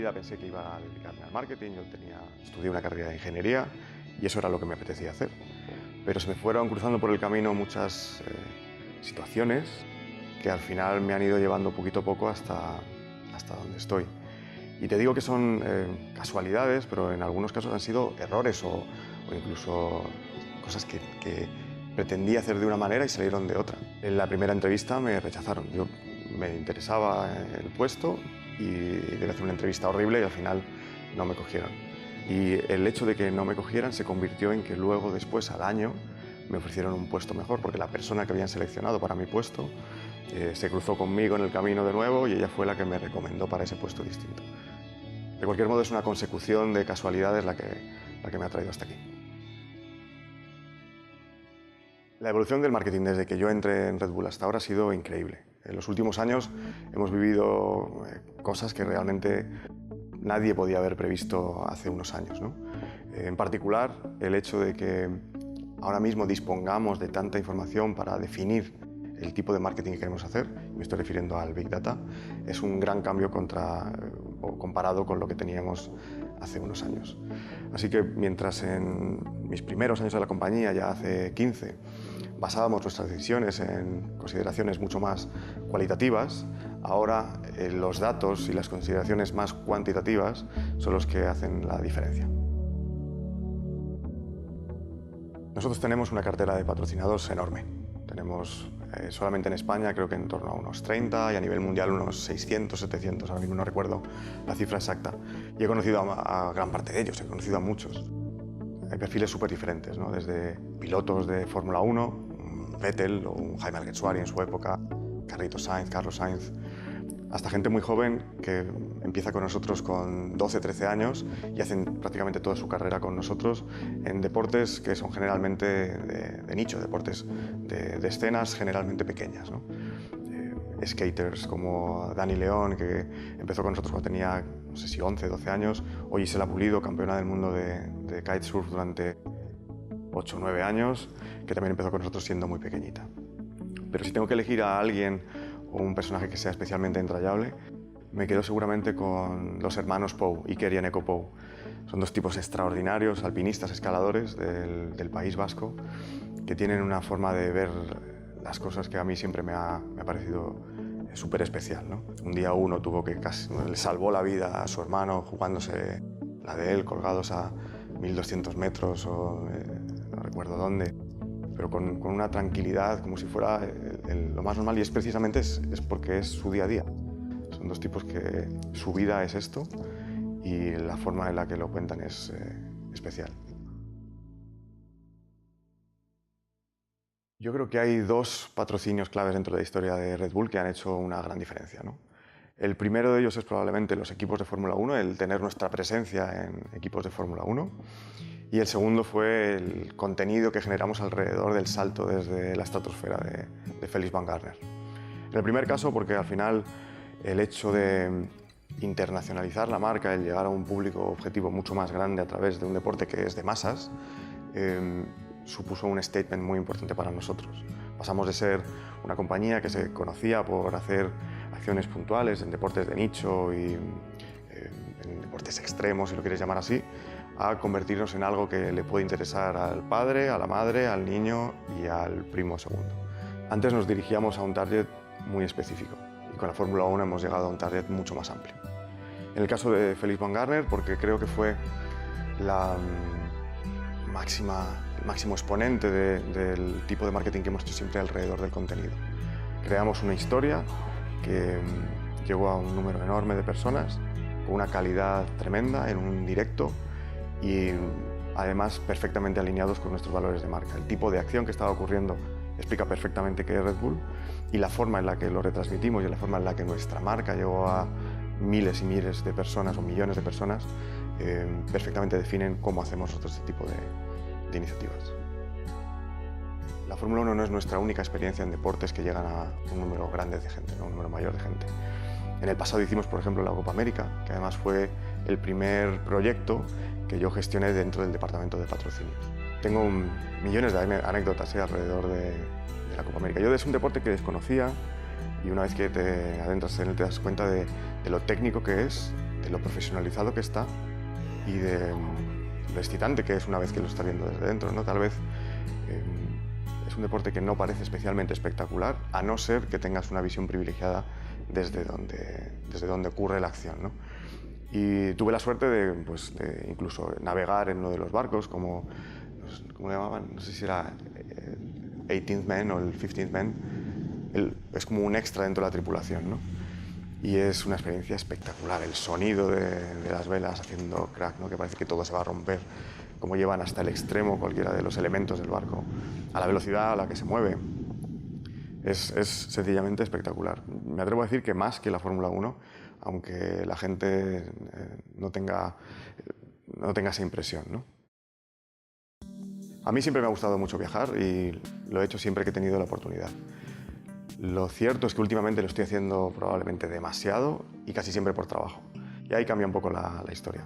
vida pensé que iba a dedicarme al marketing. Yo estudié una carrera de ingeniería y eso era lo que me apetecía hacer. Pero se me fueron cruzando por el camino muchas situaciones que al final me han ido llevando poquito a poco hasta donde estoy. Y te digo que son casualidades, pero en algunos casos han sido errores o incluso cosas que pretendí hacer de una manera y salieron de otra. En la primera entrevista me rechazaron. Yo me interesaba el puesto y debí hacer una entrevista horrible y al final no me cogieron. Y el hecho de que no me cogieran se convirtió en que luego, después, al año, me ofrecieron un puesto mejor, porque la persona que habían seleccionado para mi puesto se cruzó conmigo en el camino de nuevo y ella fue la que me recomendó para ese puesto distinto. De cualquier modo, es una consecución de casualidades la que me ha traído hasta aquí. La evolución del marketing desde que yo entré en Red Bull hasta ahora ha sido increíble. En los últimos años hemos vivido cosas que realmente nadie podía haber previsto hace unos años, ¿no? En particular, el hecho de que ahora mismo dispongamos de tanta información para definir el tipo de marketing que queremos hacer, me estoy refiriendo al Big Data, es un gran cambio comparado con lo que teníamos hace unos años. Así que mientras en mis primeros años de la compañía, ya hace 15, basábamos nuestras decisiones en consideraciones mucho más cualitativas, ahora los datos y las consideraciones más cuantitativas son los que hacen la diferencia. Nosotros tenemos una cartera de patrocinados enorme. Tenemos solamente en España creo que en torno a unos 30 y a nivel mundial unos 600, 700, ahora mismo no recuerdo la cifra exacta. Y he conocido a gran parte de ellos, he conocido a muchos. Hay perfiles súper diferentes, ¿no? Desde pilotos de Fórmula 1, un Vettel o un Jaime Alguersuari en su época, Carlos Sainz, hasta gente muy joven que empieza con nosotros con 12, 13 años y hacen prácticamente toda su carrera con nosotros en deportes que son generalmente de nicho, deportes de escenas generalmente pequeñas, ¿no? Skaters como Dani León, que empezó con nosotros cuando tenía, no sé si 11, 12 años, o Gisela Pulido, campeona del mundo de kitesurf durante 8 o 9 años, que también empezó con nosotros siendo muy pequeñita. Pero si tengo que elegir a alguien o un personaje que sea especialmente entrañable, me quedo seguramente con los hermanos Pou, Iker y Eneko Pou. Son dos tipos extraordinarios, alpinistas, escaladores del País Vasco, que tienen una forma de ver las cosas que a mí siempre me ha parecido súper especial, ¿no? Un día uno le salvó la vida a su hermano jugándose la de él, colgados a 1200 metros o no recuerdo dónde, pero con una tranquilidad como si fuera lo más normal, y es precisamente porque es su día a día. Son dos tipos que su vida es esto y la forma en la que lo cuentan es especial. Yo creo que hay dos patrocinios claves dentro de la historia de Red Bull que han hecho una gran diferencia, ¿no? El primero de ellos es probablemente los equipos de Fórmula 1, el tener nuestra presencia en equipos de Fórmula 1. Y el segundo fue el contenido que generamos alrededor del salto desde la estratosfera de Felix Van Garner. En el primer caso, porque al final el hecho de internacionalizar la marca, el llegar a un público objetivo mucho más grande a través de un deporte que es de masas, supuso un statement muy importante para nosotros. Pasamos de ser una compañía que se conocía por hacer acciones puntuales en deportes de nicho y en deportes extremos, si lo quieres llamar así, a convertirnos en algo que le puede interesar al padre, a la madre, al niño y al primo segundo. Antes nos dirigíamos a un target muy específico y con la Fórmula 1 hemos llegado a un target mucho más amplio. En el caso de Felix Van Garner, porque creo que fue el máximo exponente del tipo de marketing que hemos hecho siempre alrededor del contenido. Creamos una historia que llegó a un número enorme de personas, con una calidad tremenda, en un directo y además perfectamente alineados con nuestros valores de marca. El tipo de acción que estaba ocurriendo explica perfectamente qué es Red Bull y la forma en la que lo retransmitimos y la forma en la que nuestra marca llegó a miles y miles de personas o millones de personas perfectamente definen cómo hacemos nosotros este tipo de iniciativas. La Fórmula 1 no es nuestra única experiencia en deportes que llegan a un número grande de gente, ¿no? Un número mayor de gente. En el pasado hicimos, por ejemplo, la Copa América, que además fue el primer proyecto que yo gestioné dentro del departamento de patrocinios. Tengo millones de anécdotas alrededor de la Copa América. Yo es un deporte que desconocía y una vez que te adentras en él te das cuenta de lo técnico que es, de lo profesionalizado que está y de lo excitante que es una vez que lo estás viendo desde dentro, ¿no? Tal vez es un deporte que no parece especialmente espectacular, a no ser que tengas una visión privilegiada desde donde ocurre la acción, ¿no? Y tuve la suerte de incluso navegar en uno de los barcos, ¿cómo le llamaban? No sé si era 18th Man o el 15th Man. Es como un extra dentro de la tripulación, ¿no? Y es una experiencia espectacular. El sonido de las velas haciendo crack, ¿no? Que parece que todo se va a romper, cómo llevan hasta el extremo cualquiera de los elementos del barco, a la velocidad a la que se mueve. Es sencillamente espectacular. Me atrevo a decir que más que la Fórmula 1, aunque la gente no tenga esa impresión, ¿no? A mí siempre me ha gustado mucho viajar y lo he hecho siempre que he tenido la oportunidad. Lo cierto es que últimamente lo estoy haciendo probablemente demasiado y casi siempre por trabajo. Y ahí cambia un poco la historia.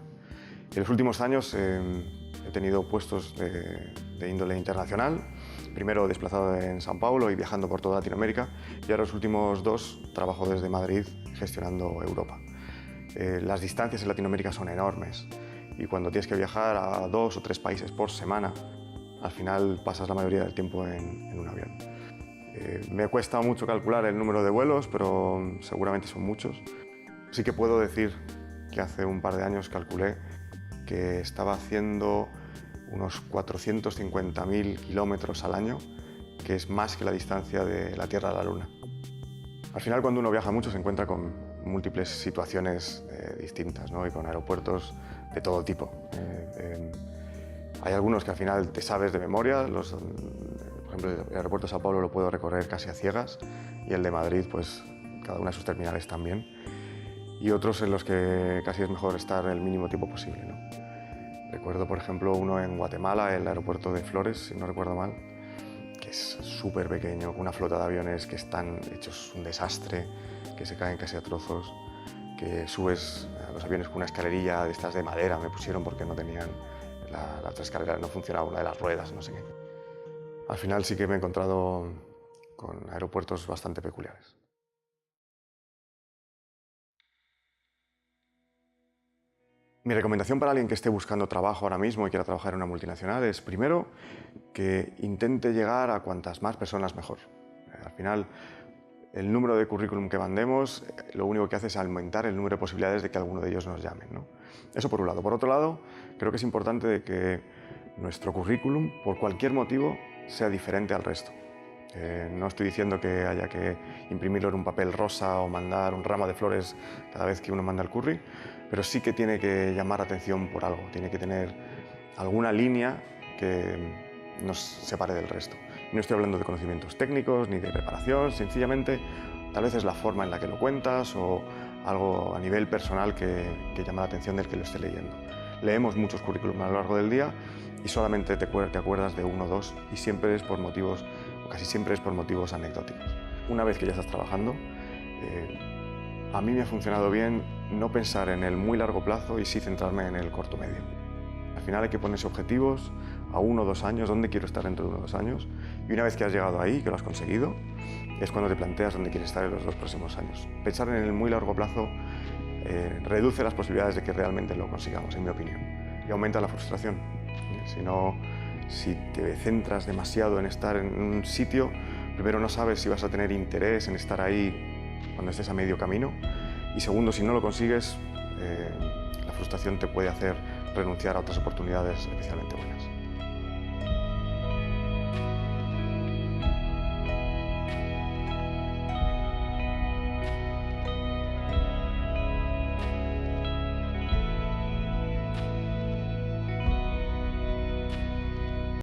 En los últimos años he tenido puestos de índole internacional, primero desplazado en São Paulo y viajando por toda Latinoamérica, y ahora los últimos 2 trabajo desde Madrid gestionando Europa. Las distancias en Latinoamérica son enormes y cuando tienes que viajar a 2 o 3 países por semana, al final pasas la mayoría del tiempo en un avión. Me cuesta mucho calcular el número de vuelos, pero seguramente son muchos. Sí que puedo decir que hace un par de años calculé que estaba haciendo unos 450.000 kilómetros al año, que es más que la distancia de la Tierra a la Luna. Al final, cuando uno viaja mucho, se encuentra con múltiples situaciones distintas, ¿no? Y con aeropuertos de todo tipo. Hay algunos que al final te sabes de memoria. Por ejemplo, el aeropuerto de São Paulo lo puedo recorrer casi a ciegas, y el de Madrid, pues cada una de sus terminales también. Y otros en los que casi es mejor estar el mínimo tiempo posible, ¿no? Recuerdo, por ejemplo, uno en Guatemala, el aeropuerto de Flores, si no recuerdo mal, que es súper pequeño, con una flota de aviones que están hechos un desastre, que se caen casi a trozos, que subes a los aviones con una escalerilla de estas de madera, me pusieron porque no tenían, la otra escalera no funcionaba, una de las ruedas, no sé qué. Al final sí que me he encontrado con aeropuertos bastante peculiares. Mi recomendación para alguien que esté buscando trabajo ahora mismo y quiera trabajar en una multinacional es, primero, que intente llegar a cuantas más personas mejor. Al final, el número de currículum que mandemos, lo único que hace es aumentar el número de posibilidades de que alguno de ellos nos llamen, ¿no? Eso por un lado. Por otro lado, creo que es importante de que nuestro currículum, por cualquier motivo, sea diferente al resto. No estoy diciendo que haya que imprimirlo en un papel rosa o mandar un ramo de flores cada vez que uno manda el curry, pero sí que tiene que llamar la atención por algo, tiene que tener alguna línea que nos separe del resto. No estoy hablando de conocimientos técnicos ni de preparación, sencillamente tal vez es la forma en la que lo cuentas o algo a nivel personal que llama la atención del que lo esté leyendo. Leemos muchos currículums a lo largo del día y solamente te acuerdas de 1 o 2, y siempre es por motivos, o casi siempre es por motivos anecdóticos. Una vez que ya estás trabajando, a mí me ha funcionado bien no pensar en el muy largo plazo y sí centrarme en el corto medio. Al final hay que ponerse objetivos a 1 o 2 años, dónde quiero estar dentro de 1 o 2 años, y una vez que has llegado ahí, que lo has conseguido, es cuando te planteas dónde quieres estar en los 2 próximos años. Pensar en el muy largo plazo reduce las posibilidades de que realmente lo consigamos, en mi opinión, y aumenta la frustración. Si te centras demasiado en estar en un sitio, primero no sabes si vas a tener interés en estar ahí cuando estés a medio camino, y segundo, si no lo consigues, la frustración te puede hacer renunciar a otras oportunidades especialmente buenas.